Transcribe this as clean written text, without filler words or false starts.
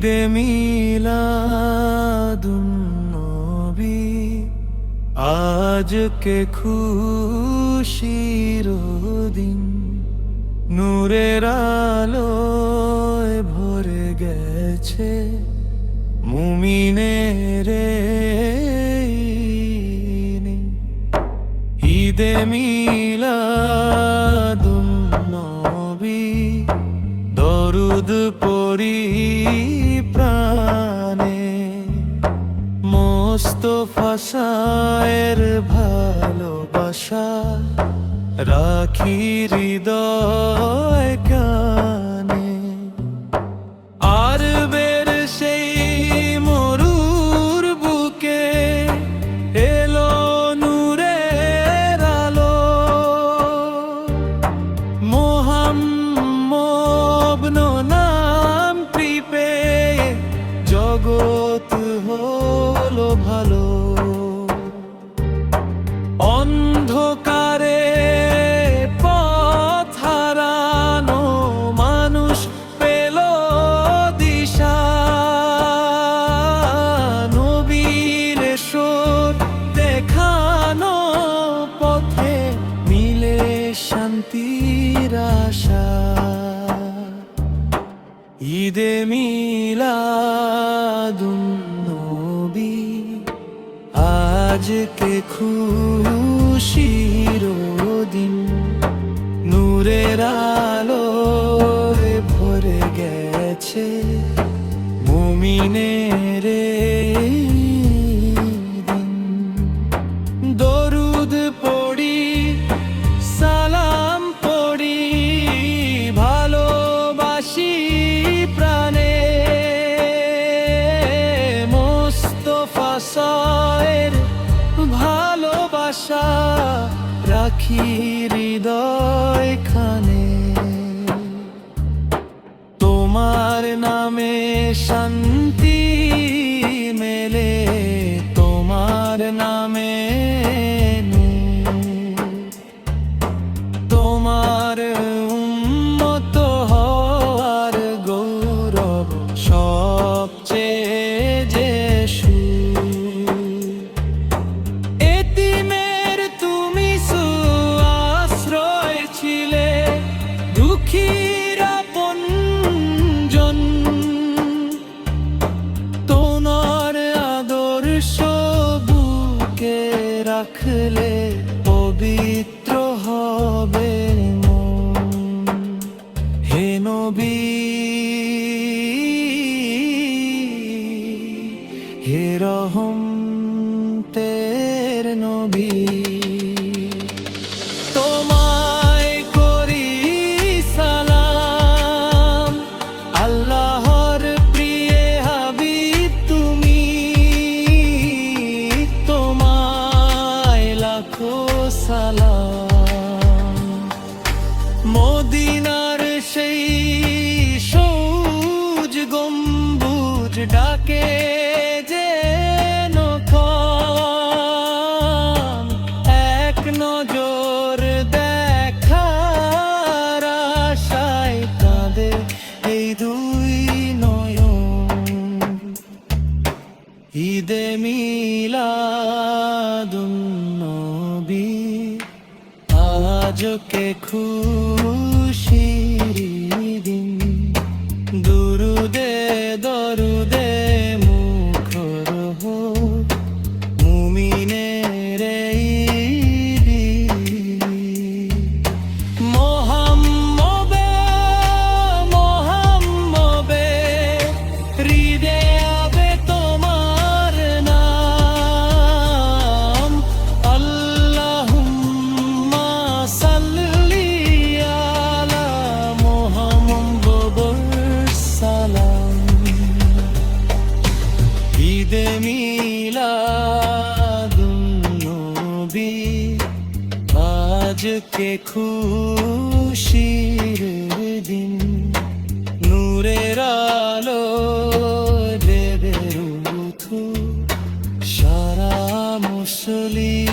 ঈদে মিলাদুন নবী আজকে খুশির দিন, নূরের আলোয় ভরে গেছে মুমিনের ঈদে মিলাদুন নবী দরুদ পড়ি প্রাণে, মোস্তফা শায়ের ভালোবাসা রাখি হৃদয় কানে। আর বের সেই মরুর বুকে এলো নূরের আলো, মোহাম্মদ নাম কৃপে জগৎ হলো ভালো। অন্ধকারে পথ হারানো মানুষ পেল দিশা, নবীর এসব দেখানো পথে মিলে শান্তির আশা। ঈদে মিলাদুন নবী আজকে খুশির দিন, নূরের আলোয় ভরে গেছে মুমিনের দিন। দরুদ পড়ি সালাম পড়ি ভালোবাসি প্রাণে, মোস্তফা শায়ের ভালোবাসা রাখি হৃদয় খানে। তোমার নামে শান্তি মেলে, তোমার নামে তোমার উম্মত হওয়ার গৌরব সবচেয়ে যে এতিমের তুমি আশ্রয় ছিলে, দুঃখীর আপনজন। তোমার আদর্শ বুকে রাখলে পবিত্র হবে মন। হে নবী, হে রহমতের নবী, তোমায় করি সালাম। আল্লাহর প্রিয় হাবিব তুমি, তোমায় লাখো সালাম। মদিনার সেই সবুজ গম্বুজ ডাকে নজর দেখার আশায় তাদের এই দুই নয়ন। ঈদে মিলাদুন নবী আজকে খুশির দিন, দুরুদে দরুদে মুখর হোক মুমিনের ঈদে মিলাদুন নবী আজকে খুশির দিন, নূরের আলো দেবে সারা মুসলিম।